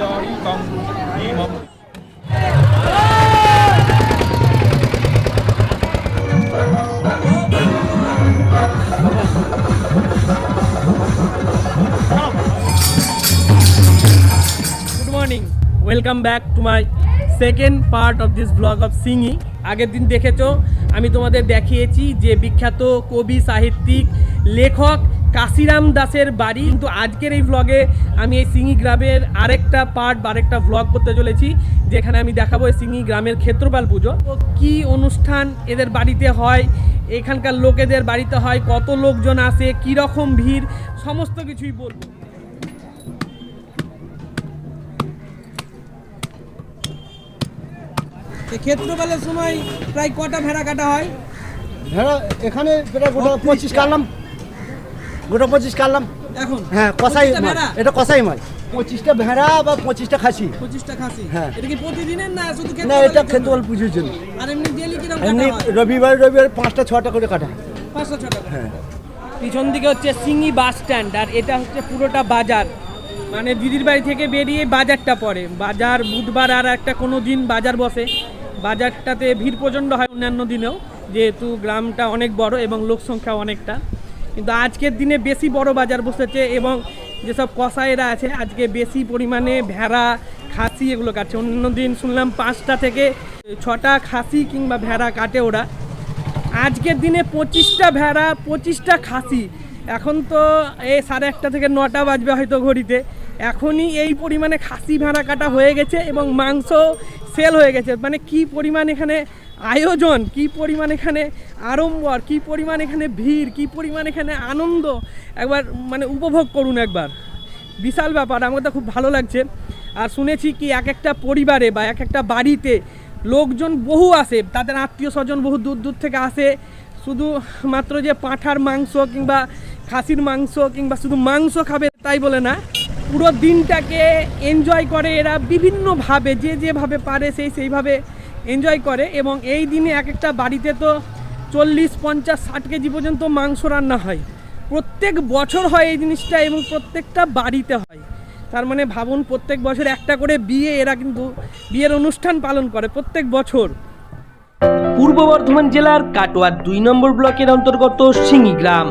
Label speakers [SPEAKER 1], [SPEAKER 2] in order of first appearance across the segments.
[SPEAKER 1] মঞ্জরিতং ইমম।
[SPEAKER 2] Good morning, welcome back to my second part of this blog of সিঙ্গি। আগের দিন দেখেছো আমি তোমাদের দেখিয়েছি যে বিখ্যাত কবি, সাহিত্যিক, লেখক কাশিরাম দাসের বাড়ি। কিন্তু আজকের এই ব্লগে আমি এই সিঙ্গি গ্রামের আরেকটা পার্ট বা আরেকটা ব্লগ করতে চলেছি, যেখানে আমি দেখাবো এই সিঙ্গি গ্রামের ক্ষেত্রপাল পুজো। তো কী অনুষ্ঠান এদের বাড়িতে হয়, এখানকার লোকেদের বাড়িতে হয়, কত লোকজন আসে, কীরকম ভিড়, সমস্ত কিছুই বলবো। ক্ষেত্রপালের সময় প্রায় কটা ভেড়া কাটা হয়?
[SPEAKER 3] ভেড়া এখানে প্রায় গোটা 25 কাটলাম, গোটা 25 কাটলাম
[SPEAKER 2] এখন
[SPEAKER 3] হ্যাঁ, কষাই
[SPEAKER 2] 25টা
[SPEAKER 3] মাল,
[SPEAKER 2] ভেড়া?
[SPEAKER 3] এটা কষাই মাল। 25টা ভেড়া বা 25টা খাসি।
[SPEAKER 2] 25টা খাসি?
[SPEAKER 3] হ্যাঁ।
[SPEAKER 2] এটা কি প্রতিদিনের না শুধু
[SPEAKER 3] না,
[SPEAKER 2] ক্ষেত্রপালের
[SPEAKER 3] এটা
[SPEAKER 2] জন্য?
[SPEAKER 3] ক্ষেত্রপাল পুজোর জন্য।
[SPEAKER 2] আর এমনি ডেলি কিরকম
[SPEAKER 3] এমনি
[SPEAKER 2] কাটা হয়?
[SPEAKER 3] রবিবার 5টা 6টা করে কাটা হয়।
[SPEAKER 2] 500 টাকা।
[SPEAKER 3] হ্যাঁ,
[SPEAKER 2] পিছন দিকে হচ্ছে সিঙ্গি বাস স্ট্যান্ড, আর এটা হচ্ছে পুরোটা বাজার। মানে দিদির বাড়ি থেকে বেরিয়ে বাজারটা পড়ে। বাজার বুধবার আর একটা কোনো দিন বাজার বসে। বাজারটাতে ভিড় প্রচণ্ড হয় অন্যান্য দিনেও, যেহেতু গ্রামটা অনেক বড় এবং লোক সংখ্যা অনেকটা। কিন্তু আজকের দিনে বেশি বড় বাজার বসেছে এবং যেসব কসাইরা আছে আজকে বেশি পরিমাণে ভেড়া, খাসি এগুলো কাটছে। অন্য দিন শুনলাম 5টা থেকে 6টা খাসি কিংবা ভেড়া কাটে ওরা। আজকের দিনে 25টা ভেড়া, 25টা খাসি। এখন তো এই 1:30 থেকে 9টা বাজবে হয়তো ঘড়িতে। এখনই এই পরিমাণে খাসি ভেড়া কাটা হয়ে গেছে এবং মাংস সেল হয়ে গেছে। মানে কি পরিমাণ এখানে আয়োজন, কি পরিমাণ এখানে আড়ম্বর, কি পরিমাণ এখানে ভিড়, কি পরিমাণ এখানে আনন্দ, একবার মানে উপভোগ করুন একবার। বিশাল ব্যাপার, আমার তো খুব ভালো লাগছে। আর শুনেছি কি এক একটা পরিবারে বা এক একটা বাড়িতে লোকজন বহু আসে, তাদের আত্মীয় স্বজন বহু দূর দূর থেকে আসে। শুধু মাত্র যে পাঁঠার মাংস কিংবা খাসির মাংস কিংবা শুধু মাংস খাবে তাই বলে না, পুরো দিনটাকে এনজয় করে এরা বিভিন্নভাবে, যে যেভাবে পারে সেইভাবে এনজয় করে। এবং এই দিনে এক একটা বাড়িতে তো 40, 50, 60 কেজি পর্যন্ত মাংস রান্না হয়। প্রত্যেক বছর হয় এই জিনিসটা এবং প্রত্যেকটা বাড়িতে হয়। তার মানে ভাবুন, প্রত্যেক বছর একটা করে বিয়ে, এরা কিন্তু বিয়ের অনুষ্ঠান পালন করে প্রত্যেক বছর। পূর্ব বর্ধমান জেলার কাটোয়া 2 নম্বর ব্লকের অন্তর্গত সিঙ্গি গ্রাম,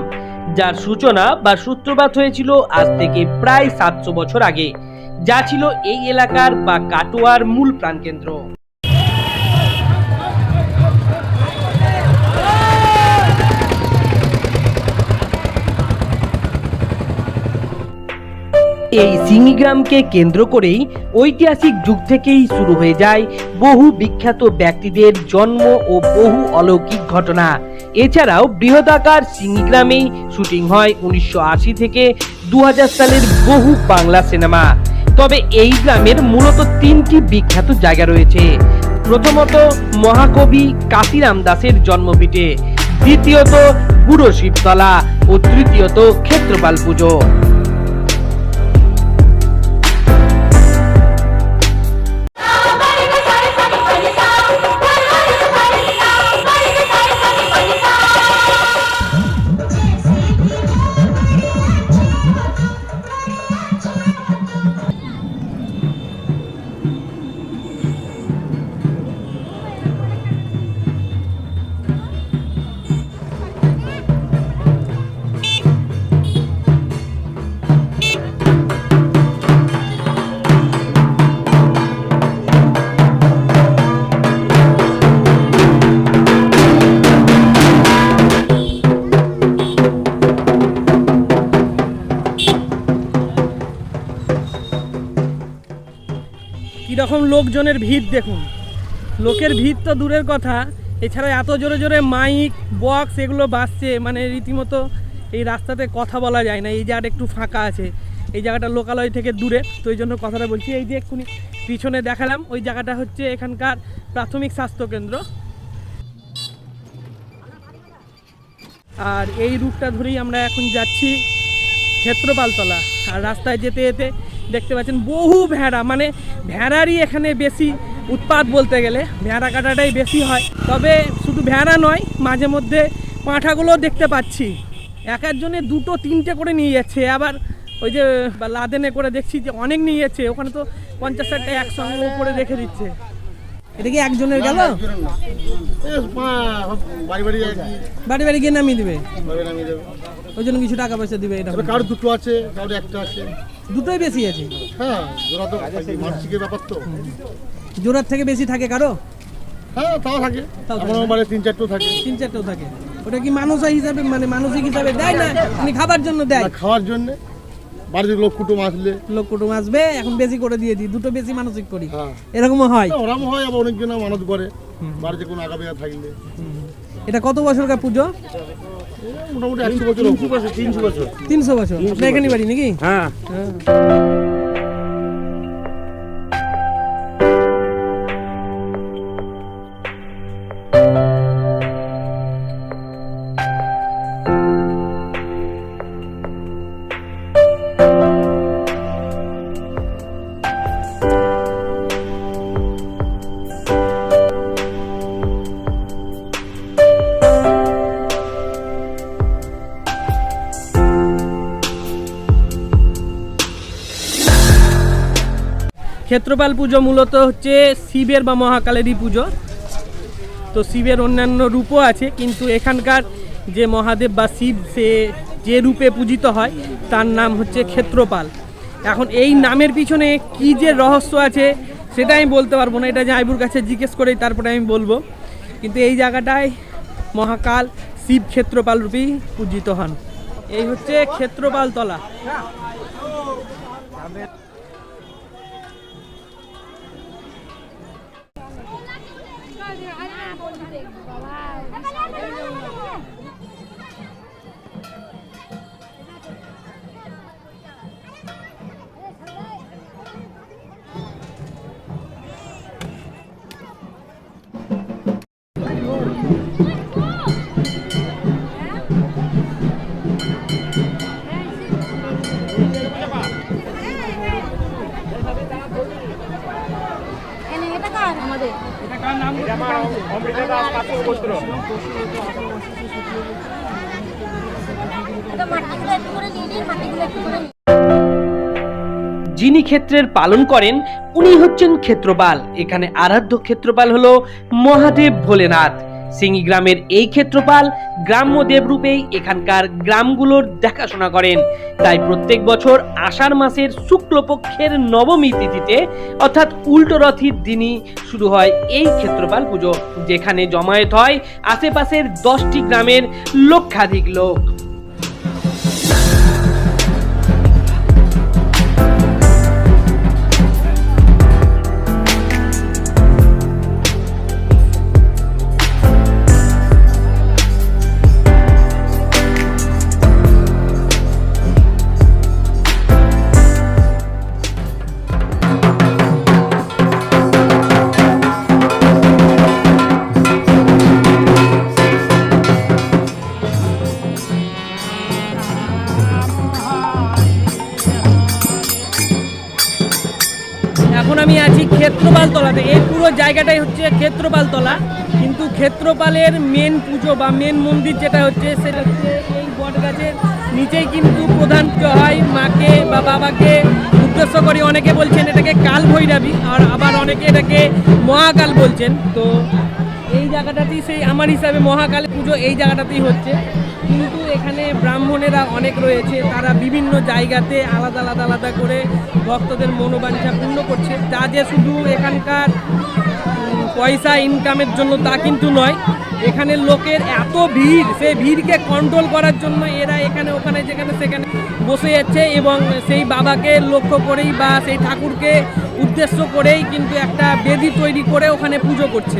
[SPEAKER 2] যার সূচনা বা সূত্রপাত হয়েছিল আজ থেকে প্রায় 700 বছর আগে, যা ছিল এই এলাকার বা কাটোয়ার মূল প্রাণকেন্দ্র। এই সিঙ্গি গ্রামকে কেন্দ্র করেই ঐতিহাসিক যুগ থেকেই শুরু হয়ে যায় বহু বিখ্যাত ব্যক্তিদের জন্ম ও বহু অলৌকিক ঘটনা। এছাড়াও বৃহদাকার সিঙ্গি গ্রামেই শুটিং হয় 1980 থেকে 2000 সালের বহু বাংলা সিনেমা। তবে এই গ্রামের মূলত 3টি বিখ্যাত জায়গা রয়েছে। প্রথমত মহাকবি কাশিরাম দাসের জন্মভিটে, দ্বিতীয়ত বুড়ো শিবতলা ও তৃতীয়ত ক্ষেত্রপাল পুজো। কীরকম লোকজনের ভিড় দেখুন। লোকের ভিড় তো দূরের কথা, এছাড়া এত জোরে জোরে মাইক বক্স এগুলো বাজছে, মানে রীতিমতো এই রাস্তাতে কথা বলা যায় না। এই জায়গাটা একটু ফাঁকা আছে, এই জায়গাটা লোকালয় থেকে দূরে, তো এই জন্য কথাটা বলছি। এই যে এক্ষুনি পিছনে দেখালাম ওই জায়গাটা হচ্ছে এখানকার প্রাথমিক স্বাস্থ্যকেন্দ্র। আর এই রুটটা ধরেই আমরা এখন যাচ্ছি ক্ষেত্রপালতলা। আর রাস্তায় যেতে যেতে দেখতে পাচ্ছেন বহু ভেড়া, মানে ভেড়ারই এখানে বেশি উৎপাত বলতে গেলে, ভেড়া কাটাটাই বেশি হয়। তবে শুধু ভেড়া নয়, মাঝে মধ্যে পাঁঠাগুলোও দেখতে পাচ্ছি। এক একজনে 2-3টে করে নিয়ে যাচ্ছে। আবার ওই যে লাদেনে করে দেখছি যে অনেক নিয়েছে, ওখানে তো 50-60টা একসঙ্গে উপরে রেখে দিচ্ছে। এটা কি একজনের গেল? বাড়ি বাড়ি গিয়ে নামিয়ে দিবে, ওই জন্য কিছু টাকা পয়সা দিবে। এটা
[SPEAKER 3] কারো দুটো আছে, কারো একটা আছে,
[SPEAKER 2] দুটোই বেশি আছে।
[SPEAKER 3] হ্যাঁ জোড়া তো মানসিকের ব্যাপার তো,
[SPEAKER 2] জোড়ার থেকে বেশি থাকে কারো?
[SPEAKER 3] হ্যাঁ তাও থাকে, আমার বাড়ি 3-4টো থাকে।
[SPEAKER 2] 3-4টো থাকে। ওটা কি মানুষ হিসাবে মানে মানসিক হিসাবে দেয় না আপনি খাবার জন্য দেয়?
[SPEAKER 3] খাওয়ার জন্য বাড়িতে লোক কুটুম আসলে,
[SPEAKER 2] লোক কুটুম আসবে এখন বেশি করে দিয়ে দিই, দুটো বেশি মানসিক করি, এরকমও হয়।
[SPEAKER 3] ওরকম হয়, আবার অনেকজন মানত করে বাড়িতে কোনো আগা বেগা থাকলে।
[SPEAKER 2] এটা কত বছরকার পুজো?
[SPEAKER 3] মোটামুটি 100 বছর, 300 বছর।
[SPEAKER 2] 300 বছর আপনার এখানে বাড়ি নাকি?
[SPEAKER 3] হ্যাঁ।
[SPEAKER 2] ক্ষেত্রপাল পুজো মূলত হচ্ছে শিবের বা মহাকালেরই পুজো। তো শিবের অন্যান্য রূপও আছে, কিন্তু এখানকার যে মহাদেব বা শিব সে যে রূপে পূজিত হয় তার নাম হচ্ছে ক্ষেত্রপাল। এখন এই নামের পিছনে কি যে রহস্য আছে সেটা আমি বলতে পারবো না, এটা জাইবুর কাছে জিজ্ঞেস করেই তারপরে আমি বলবো। কিন্তু এই জায়গাটায় মহাকাল শিব ক্ষেত্রপাল রূপেই পূজিত হন। এই হচ্ছে ক্ষেত্রপাল তলা। যিনি ক্ষেত্রের পালন করেন উনি হচ্ছেন ক্ষেত্রপাল। এখানে আরাধ্য ক্ষেত্রপাল হলো মহাদেব ভোলেনাথ। সিঙ্গি গ্রামের এই ক্ষেত্রপাল গ্রাম্য দেবরূপেই এখানকার গ্রামগুলোর দেখাশোনা করেন। তাই প্রত্যেক বছর আষাঢ় মাসের শুক্লপক্ষের নবমী তিথিতে অর্থাৎ উল্টো রথের দিনই শুরু হয় এই ক্ষেত্রপাল পুজো, যেখানে জমায়েত হয় আশেপাশের 10টি গ্রামের লক্ষাধিক লোক। এখন আমি আছি ক্ষেত্রপাল তলাতে। এই পুরো জায়গাটাই হচ্ছে ক্ষেত্রপাল তলা, কিন্তু ক্ষেত্রপালের মেন পুজো বা মেন মন্দির যেটা হচ্ছে সেটা হচ্ছে এই বট গাছের নিচেই কিন্তু প্রধান পুজো হয় মাকে বা বাবাকে উদ্দেশ্য করে। অনেকে বলছেন এটাকে কাল ভৈরবী, আর আবার অনেকে এটাকে মহাকাল বলছেন। তো এই জায়গাটাতেই সেই আমার হিসাবে মহাকাল পুজো এই জায়গাটাতেই হচ্ছে, কিন্তু এখানে ব্রাহ্মণেরা অনেক রয়েছে, তারা বিভিন্ন জায়গাতে আলাদা আলাদা আলাদা করে ভক্তদের মনোবাঞ্ছা পূর্ণ করছে। তা যে শুধু এখানকার পয়সা ইনকামের জন্য তা কিন্তু নয়, এখানে লোকের এত ভিড়, সেই ভিড়কে কন্ট্রোল করার জন্য এরা এখানে ওখানে যেখানে সেখানে বসে যাচ্ছে এবং সেই বাবাকে লক্ষ্য করেই বা সেই ঠাকুরকে উদ্দেশ্য করেই কিন্তু একটা বেদি তৈরি করে ওখানে পুজো করছে।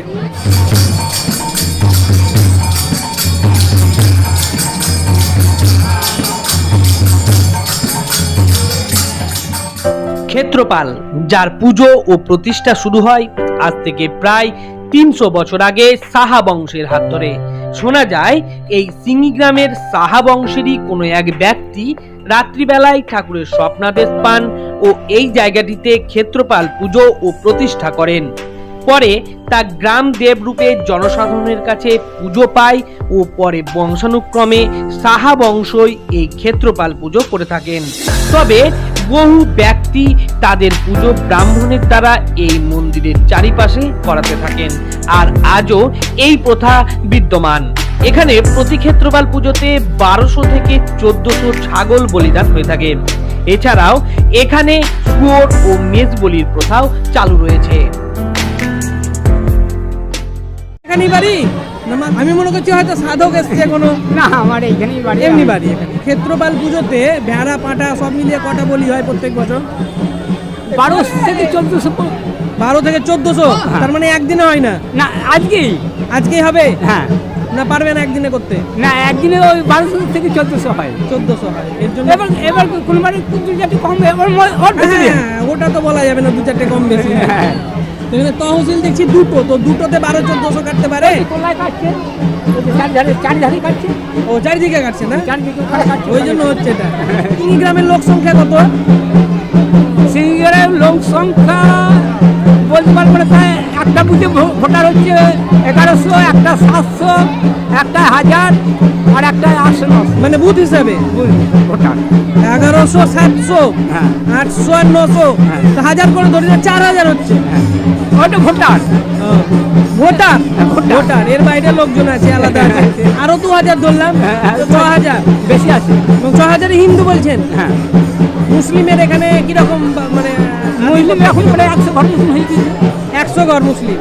[SPEAKER 2] ক্ষেত্রপাল, যার পুজো ও প্রতিষ্ঠা শুরু হয় আজ থেকে প্রায় 300 বছর আগে সাহা বংশের হাত ধরে। শোনা যায় এই সিঙ্গি গ্রামের সাহা বংশেরই কোনো এক ব্যক্তি রাত্রিবেলায় ঠাকুরের স্বপ্নাদেশ পান ও এই জায়গাটিতে ক্ষেত্রপাল পুজো ও প্রতিষ্ঠা করেন। পরে তা গ্রাম দেব রূপে জনসাধারণের কাছে পুজো পায় ও পরে বংশানুক্রমে সাহা বংশই এই ক্ষেত্রপাল পুজো করে থাকেন। তবে বহু ব্যক্তি তাদের পুজো ব্রাহ্মণের দ্বারা এই মন্দিরের চারিপাশে করাতে থাকেন, আর আজও এই প্রথা বিদ্যমান। এখানে প্রতি ক্ষেত্রপাল পুজোতে 1200 থেকে 1400 ছাগল বলিদান হয়ে থাকে। এছাড়াও এখানে শুয়োর ও মেজ বলির প্রথাও চালু রয়েছে। এখানেই বাড়ি? আমি মনে করছি হয়তো সাধক এসছে কোনো।
[SPEAKER 4] না, আমার এইখানেই বাড়ি।
[SPEAKER 2] এমনি বাড়ি এখানে। ক্ষেত্রপাল পুজোতে ভেড়া পাঁঠা সব মিলিয়ে কটা বলি হয় প্রত্যেক বছর?
[SPEAKER 4] 12 থেকে 1400।
[SPEAKER 2] 12 থেকে 1400? তার মানে একদিনে হয় না?
[SPEAKER 4] না,
[SPEAKER 2] আজকেই হবে?
[SPEAKER 4] হ্যাঁ।
[SPEAKER 2] না পারবেন একদিনে করতে?
[SPEAKER 4] না, একদিনে ওই 1200 থেকে 1400 হয়।
[SPEAKER 2] 1400 হয়। এর জন্য
[SPEAKER 4] এবার কোন বাড়ি দু চারটে কম,
[SPEAKER 2] ওটা তো বলা যাবে না, দু চারটে কম বেশি।
[SPEAKER 4] হ্যাঁ।
[SPEAKER 2] এখানে তহসিল দেখছি দুটো, তো দুটোতে 1200-1400 কাটতে পারে?
[SPEAKER 4] কোলায় কাটছে, চারিধারে কাটছে।
[SPEAKER 2] ও চারিদিকে কাটছে না?
[SPEAKER 4] চারিদিকে কাটছে,
[SPEAKER 2] ওই জন্য হচ্ছে এটা। এই গ্রামের লোক সংখ্যা কত?
[SPEAKER 4] সিঙ্গারের লোক সংখ্যা বলতে পারবো না। তাই একটা বুথে ভোটার হচ্ছে 1100, একটা 700, একটা 1000 আর একটা 800।
[SPEAKER 2] মানে বুথ হিসাবে
[SPEAKER 4] ভোটার
[SPEAKER 2] 1100, 700,
[SPEAKER 4] হ্যাঁ।
[SPEAKER 2] 800 আর 900,
[SPEAKER 4] হ্যাঁ।
[SPEAKER 2] 1000 করে ধরে 4000 হচ্ছে।
[SPEAKER 4] ওইটা ভোটার।
[SPEAKER 2] ভোটার ভোটার এর বাইরে লোকজন আছে আলাদা আছে। আরো 2000 ধরলাম, 6000
[SPEAKER 4] বেশি আছে।
[SPEAKER 2] এবং 6000 হিন্দু বলছেন।
[SPEAKER 4] হ্যাঁ।
[SPEAKER 2] মুসলিমের এখানে কিরকম মানে?
[SPEAKER 4] মুসলিম এখন প্রায় 100 ঘর মুসলিম হয়ে গেছে।
[SPEAKER 2] 100 ঘর মুসলিম,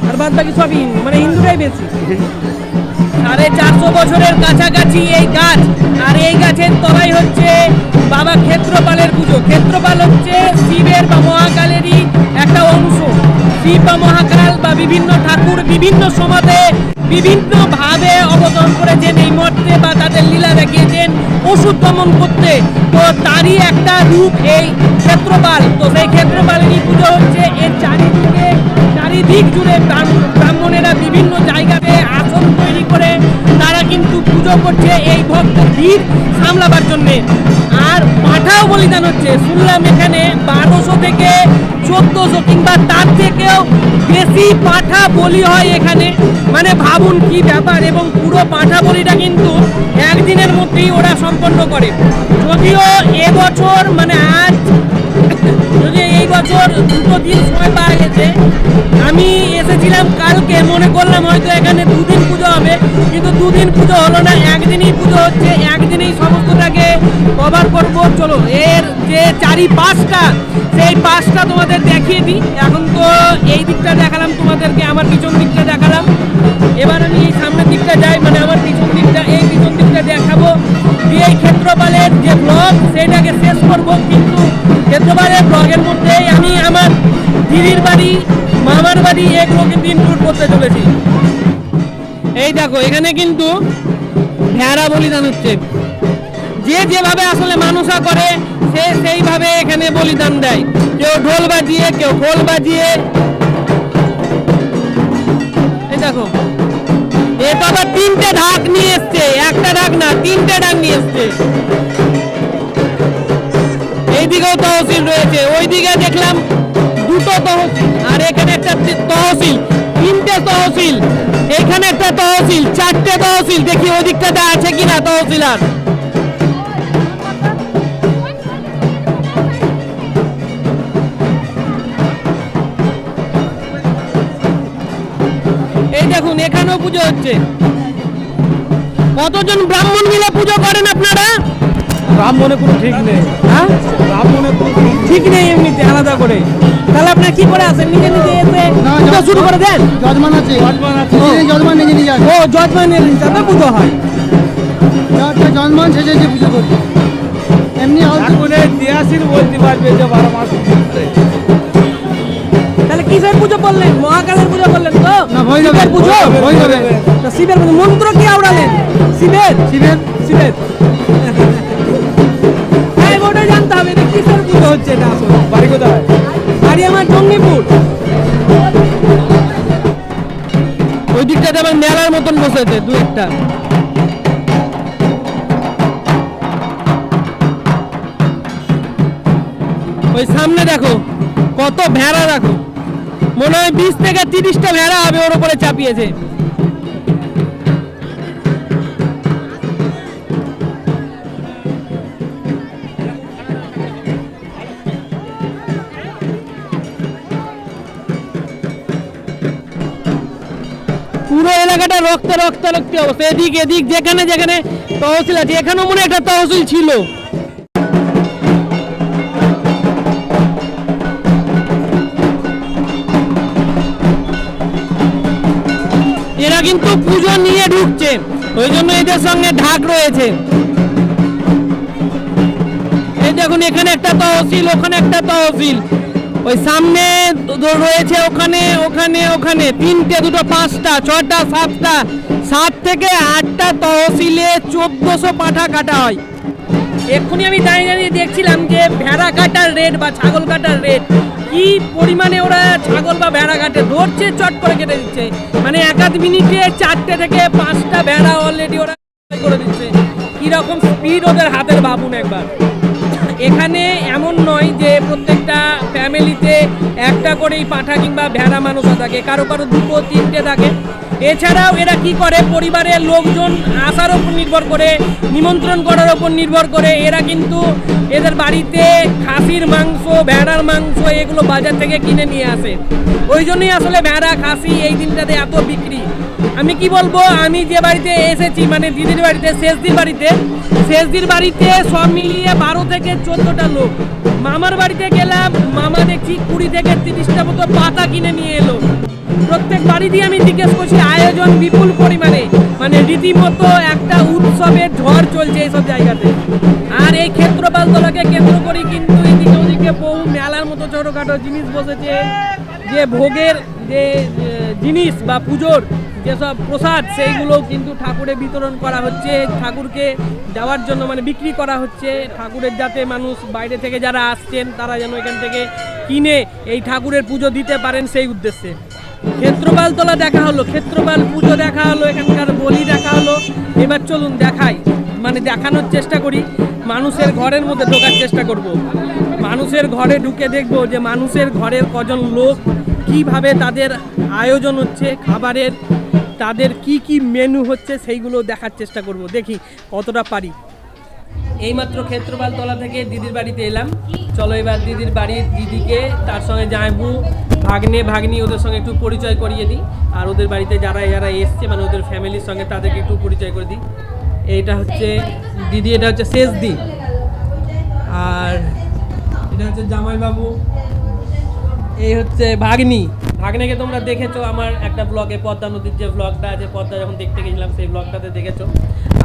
[SPEAKER 2] আর বাদ বাকি সবই হিন্দু, মানে হিন্দুরাই বেশি। 450 বছরের কাছাকাছি এই গাছ, আর এই গাছের তলায় হচ্ছে বাবা ক্ষেত্রপালের পুজো। ক্ষেত্রপাল হচ্ছে শিবের বা মহাকালেরই একটা অংশ। শিব বা মহাকাল বা বিভিন্ন ঠাকুর বিভিন্ন সমাজে বিভিন্ন ভাবে অবতরণ করেছেন এই মর্তে, বা তাদের লীলা দেখিয়েছেন অসুর দমন করতে। তো তারই একটা রূপ এই ক্ষেত্রপাল। তো সেই ক্ষেত্রপালেরই পুজো হচ্ছে। এর চারিদিক জুড়ে ব্রাহ্মণেরা বিভিন্ন জায়গাতে আসন তৈরি করে তারা কিন্তু পুজো করছে এই ভক্ত ভিড় সামলাবার জন্যে। আর পাঁঠাও বলিদান হচ্ছে। শুনলাম এখানে 1200 থেকে 1400 কিংবা তার থেকেও বেশি পাঁঠা বলি হয় এখানে। মানে ভাবুন কি ব্যাপার। এবং পুরো পাঁঠা বলিটা কিন্তু একদিনের মধ্যেই ওরা সম্পন্ন করে। যদিও এবছর মানে আজ যদি এই বছর 2 দিন সময় পাওয়া গেছে, আমি এসেছিলাম কালকে, মনে করলাম হয়তো এখানে 2 দিন পুজো হবে, কিন্তু 2 দিন পুজো হলো না, একদিনই পুজো হচ্ছে। একদিনেই সমস্তটাকে কভার করবো। চলো এর যে চারিপাশটা, সেই পাশটা তোমাদের দেখিয়ে দিই। এখন তো এই দিকটা দেখালাম তোমাদেরকে, আমার পিছন দিকটা দেখালাম। এবার আমি এই সামনের দিকটা যাই, মানে আমার পিছন দিকটা, এই পিছন দিকটা দেখাবো। দিয়ে এই ক্ষেত্রপালের যে ব্লগ সেইটাকে শেষ করবো। কিন্তু ক্ষেত্রপালের ব্লগের মধ্যেই আমি আমার দিদির বাড়ি, মামার বাড়ি এগুলো কিন্তু ইনক্লুড করতে চলেছি। এই দেখো এখানে কিন্তু ভেড়া বলিদান হচ্ছে। যে যেভাবে আসলে মানুষা করে সে সেইভাবে এখানে বলিদান দেয়। কেউ ঢোল বাজিয়ে, কেউ খোল বাজিয়ে। এই দেখো এ বাবা 3টে ঢাক নিয়ে এসছে, একটা ঢাক না 3টে ঢাক নিয়ে এসছে। এইদিকেও তহসিল রয়েছে, ওইদিকে দেখলাম 2টো তহসিল, আর এখানে একটা তহসিল, 3টে তহসিল, এখানে একটা তহসিল, 4টে তহসিল। দেখি ওই দিকটাতে আছে কিনা তহসিল। আর এই দেখুন এখানেও পুজো হচ্ছে। কতজন ব্রাহ্মণ মিলে পুজো করেন আপনারা?
[SPEAKER 3] ব্রাহ্মণের কোনো ঠিক নেই।
[SPEAKER 2] হ্যাঁ,
[SPEAKER 3] ব্রাহ্মণের কোনো
[SPEAKER 2] ঠিক নেই এমনিতে আলাদা করে। তাহলে আপনারা কি করে আসেন? নিজে নিজে এসে পুজো শুরু করে দেন?
[SPEAKER 3] যজমান আছে, যজমান নিজে নিজে আছে।
[SPEAKER 2] ও যজমানের হিসাবে পুজো হয়।
[SPEAKER 3] যজমান সেজে যে পুজো করছে এমনি তিয়াসির বলতে পারবে যে 12 মাস।
[SPEAKER 2] তাহলে কিসের পুজো করলেন? মহাকালের পুজো করলেন তো?
[SPEAKER 3] না, ভৈরবের
[SPEAKER 2] পুজো।
[SPEAKER 3] ভৈরবের।
[SPEAKER 2] তো শিবের পুজো, মন্ত্র কি আওড়ালেন? শিবের
[SPEAKER 3] শিবের
[SPEAKER 2] শিবের হ্যাঁ, ওটাই জানতে হবে এটা কিসের পুজো হচ্ছে। এটা আসলে
[SPEAKER 3] বাড়ি কোথায়?
[SPEAKER 2] বাড়ি আমার জঙ্গিপুর। ওই দিকটাতে আবার মেলার মতন বসেছে 2-1টা। ওই সামনে দেখো কত ভেড়া, দেখো মনে হয় 20 থেকে 30টা ভেড়া হবে ওর উপরে চাপিয়েছে। পুরো এলাকাটা রক্তারক্তি অবস্থা, এদিক এদিক যেখানে যেখানে তহসিল আছে, এখানেও মনে হয় একটা তহসিল ছিল। এরা কিন্তু পুজো নিয়ে ঢুকছে, ওই জন্য এদের সঙ্গে ঢাক রয়েছে। এই দেখুন এখানে একটা তহসিল, ওখানে একটা তহসিল, ওই সামনে রয়েছে ওখানে ওখানে ওখানে 3টে 2টো 5টা 6টা 7টা 7 থেকে 8টা তহসিলে 1400 পাঠা কাটা হয়। এক্ষুনি আমি দাঁড়িয়ে দেখছিলাম যে ভেড়া কাটার রেট বা ছাগল কাটার রেট কি পরিমাণে ওরা ছাগল বা ভেড়া কাটে, ধরছে চট করে কেটে দিচ্ছে। মানে 1-1 মিনিটে 4টে থেকে 5টা ভেড়া অলরেডি ওরা করে দিচ্ছে। কিরকম স্পিড ওদের হাতের ভাবুন একবার। এখানে এমন নয় যে প্রত্যেকটা ফ্যামিলিতে একটা করেই পাঁঠা কিংবা ভেড়া মানুষ থাকে, কারো কারো 2টো 3টে থাকে। এছাড়াও এরা কি করে, পরিবারের লোকজন আসার ওপর নির্ভর করে, নিমন্ত্রণ করার ওপর নির্ভর করে এরা কিন্তু এদের বাড়িতে খাসির মাংস, ভেড়ার মাংস এগুলো বাজার থেকে কিনে নিয়ে আসে। ওই জন্যই আসলে ভেড়া খাসি এই দিনটাতে এত বিক্রি। আমি কি বলবো, আমি যে বাড়িতে এসেছি মানে দিদির বাড়িতে, শেষদির বাড়িতে সব মিলিয়ে 12 থেকে 14টা লোক। মামার বাড়িতে গেলাম, মামা দেখছি 20 থেকে 30টা মতো পাতা কিনে নিয়ে এলো। প্রত্যেক বাড়িতেই আমি জিজ্ঞেস করছি আয়োজন বিপুল পরিমাণে, মানে রীতিমতো একটা উৎসবের ঝড় চলছে এইসব জায়গাতে। আর এই ক্ষেত্রপালতলাকে কেন্দ্র করে কিন্তু এদিকে ওদিকে বহু মেলার মতো ছোটোখাটো জিনিস বসেছে, যে ভোগের যে জিনিস বা পুজোর যেসব প্রসাদ সেইগুলো কিন্তু ঠাকুরে বিতরণ করা হচ্ছে, ঠাকুরকে দেওয়ার জন্য মানে বিক্রি করা হচ্ছে। ঠাকুরের যাতে মানুষ বাইরে থেকে যারা আসছেন তারা যেন এখান থেকে কিনে এই ঠাকুরের পুজো দিতে পারেন সেই উদ্দেশ্যে। ক্ষেত্রপালতলা দেখা হলো, ক্ষেত্রপাল পুজো দেখা হলো, এখানকার বলি দেখা হলো। এবার চলুন দেখাই, মানে দেখানোর চেষ্টা করি, মানুষের ঘরের মধ্যে ঢোকার চেষ্টা করব। মানুষের ঘরে ঢুকে দেখবো যে মানুষের ঘরের কজন লোক, কিভাবে তাদের আয়োজন হচ্ছে খাবারের, তাদের কি কি মেনু হচ্ছে সেইগুলো দেখার চেষ্টা করব, দেখি কতটা পারি। এইমাত্র ক্ষেত্রপালতলা থেকে দিদির বাড়িতে এলাম, চলো এবার দিদির বাড়ির দিদিকে, তার সঙ্গে জামাইবু, ভাগ্নি ওদের সঙ্গে একটু পরিচয় করিয়ে দিই। আর ওদের বাড়িতে যারা এসছে মানে ওদের ফ্যামিলির সঙ্গে তাদেরকে একটু পরিচয় করে দিই। এইটা হচ্ছে দিদি, এটা হচ্ছে শেষদি, আর এটা হচ্ছে জামাইবাবু, এই হচ্ছে ভাগ্নিকে তোমরা দেখেছো আমার একটা ব্লগে, পদ্মা নদীর যে ব্লগটা আছে, পদ্মা যখন দেখতে গেছিলাম সেই ব্লগটাতে দেখেছো।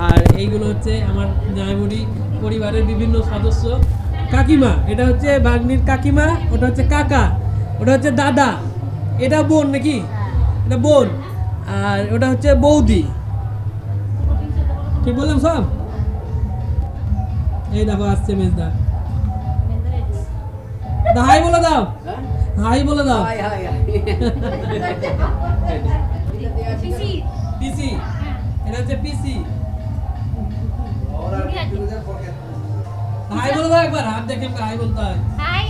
[SPEAKER 2] আর এইগুলো হচ্ছে আমার জামাইবুড়ি পরিবারের বিভিন্ন সদস্য। কাকিমা, এটা হচ্ছে ভাগ্নির কাকিমা, ওটা হচ্ছে কাকা, ওটা হচ্ছে দাদা, এটা বোন নাকি, এটা বোন, আর ওটা হচ্ছে বৌদি। ঠিক বললাম সব? এই দেখো আসছে মেজদা, হাই বলে দাও, হাই বলে দাও। পিসি, এটা হচ্ছে পিসি। হাই বলে দাও একবার, হাত দেখে হাই বলতে হয়। হাই।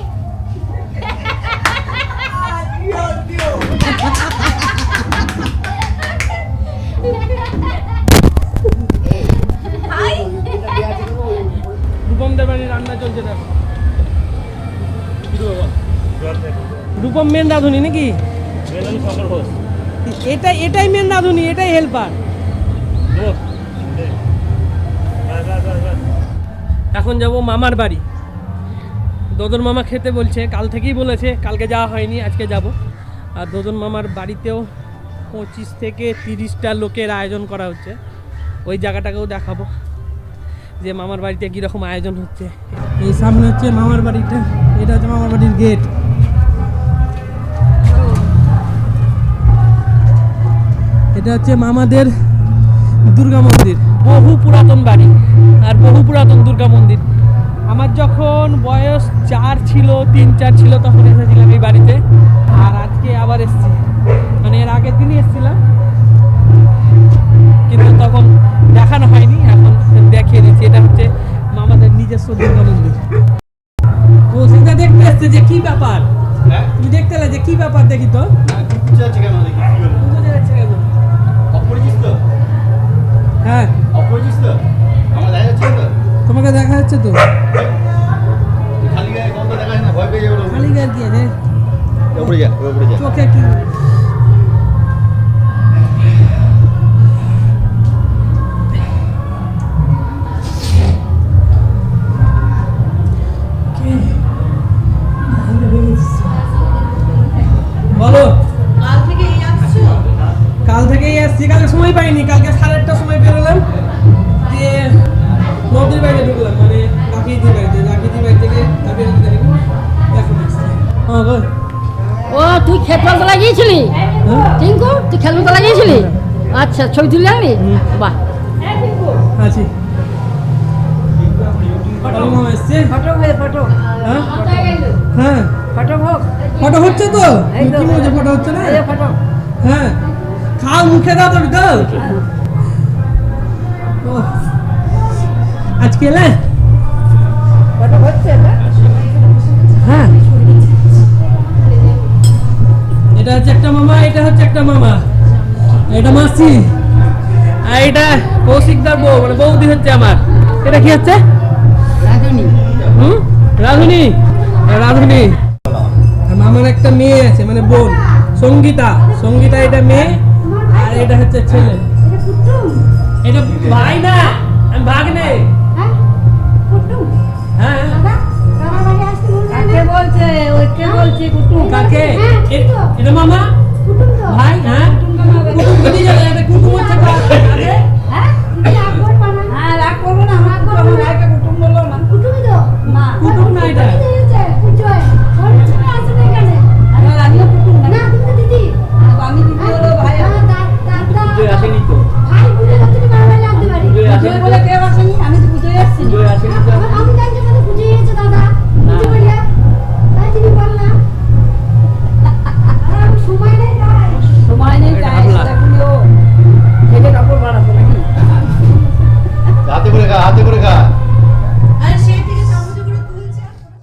[SPEAKER 2] রূপমদের বাড়ির রান্না চলছে দেখো। রূপম মেন রাঁধুনি নাকি? এটাই মেন রাঁধুনি, এটাই হেল্পার। এখন যাব মামার বাড়ি। দদন মামা খেতে বলছে, কাল থেকেই বলেছে, কালকে যাওয়া হয়নি, আজকে যাব। আর দদন মামার বাড়িতেও 25 থেকে 30টা লোকের আয়োজন করা হচ্ছে। ওই জায়গাটাকেও দেখাবো যে মামার বাড়িতে কীরকম আয়োজন হচ্ছে। এই সামনে হচ্ছে মামার বাড়িটা, এটা হচ্ছে মামার বাড়ির গেট। এটা হচ্ছে মামাদের দুর্গা মন্দির, বহু পুরাতন বাড়ি আর বহু পুরাতন দুর্গা মন্দির। আমার যখন বয়স 4 ছিল, 3-4 ছিল, তখন এসেছিলাম এই বাড়িতে। আর আজকে আবার এসেছি, মানে এর আগের দিনই এসেছিলাম, কিন্তু তখন দেখানো হয়নি, এখন দেখিয়ে দিচ্ছি। এটা হচ্ছে মামাদের নিজস্ব দুর্গা মন্দির। ও সেটা দেখতে এসছে যে কি ব্যাপার, তুমি দেখতে এলে যে কি ব্যাপার দেখি তো?
[SPEAKER 1] বুঝতে যাচ্ছে কেন দেখি কি হলো?
[SPEAKER 2] বুঝতে যাচ্ছে কেন?
[SPEAKER 1] অপরিচিত তো?
[SPEAKER 2] হ্যাঁ,
[SPEAKER 1] অপরিচিত তো? আমার দেখা যাচ্ছে তো?
[SPEAKER 2] তোমাকে দেখা যাচ্ছে তো।
[SPEAKER 1] খালি গায়ে কত দেখা যায় না, ভয় পেয়ে যাবে।
[SPEAKER 2] খালি গায়ে কি রে?
[SPEAKER 1] উপরে যা, উপরে যা।
[SPEAKER 2] চোখে কি? বলো। কাল থেকেই আসছি, কালকে সময় পাইনি, কালকে 8:30টার সময় বেরোলাম, দিয়ে নদীর বাড়িতে ঢুকলাম, মানে কাকিদির বাড়িতে, কাকিদির বাড়ি থেকে তারপরে এখন আসছি। হ্যাঁ বল।
[SPEAKER 5] ও তুই খেলতে লাগিয়েছিলি
[SPEAKER 2] হ্যাঁ?
[SPEAKER 5] টিঙ্কু তুই খেলতে লাগিয়েছিলি আচ্ছা ছবি তুলে আনলি বাহ
[SPEAKER 2] আছি। ফটো মামা এসছে?
[SPEAKER 5] ফটো হয়ে ফটো
[SPEAKER 2] হ্যাঁ হ্যাঁ,
[SPEAKER 5] ফটো হোক
[SPEAKER 2] ফটো হচ্ছে তো?
[SPEAKER 5] এই তো।
[SPEAKER 2] কি বলছে ফটো হচ্ছে না?
[SPEAKER 5] এই যে ফটো
[SPEAKER 2] হ্যাঁ, খাও, মুখে দাও তো দাও। আজকে এলে?
[SPEAKER 5] ফটো হচ্ছে না
[SPEAKER 2] হ্যাঁ, এটা হচ্ছে একটা মামা, এটা হচ্ছে একটা মামা, এটা মাসি, আর এটা কৌশিকদার বউ, মানে বৌদি হচ্ছে আমার। এটা কি হচ্ছে?
[SPEAKER 5] রাধুনি
[SPEAKER 2] রাধুনি, রাধুনি। আর মামার একটা মেয়ে আছে, মানে বোন, সঙ্গীতা। সঙ্গীতা এটা মেয়ে, আর এটা হচ্ছে ছেলে। এটা ভাই না, আমি ভাগ্নে। হ্যাঁ,
[SPEAKER 5] কাকে বলছে ওই কে বলছে কুটুম
[SPEAKER 2] কাকে? এটা মামা, ভাই, হ্যাঁ, কুটুম কি দিয়ে যাবে? এটা কুটুম হচ্ছে কার?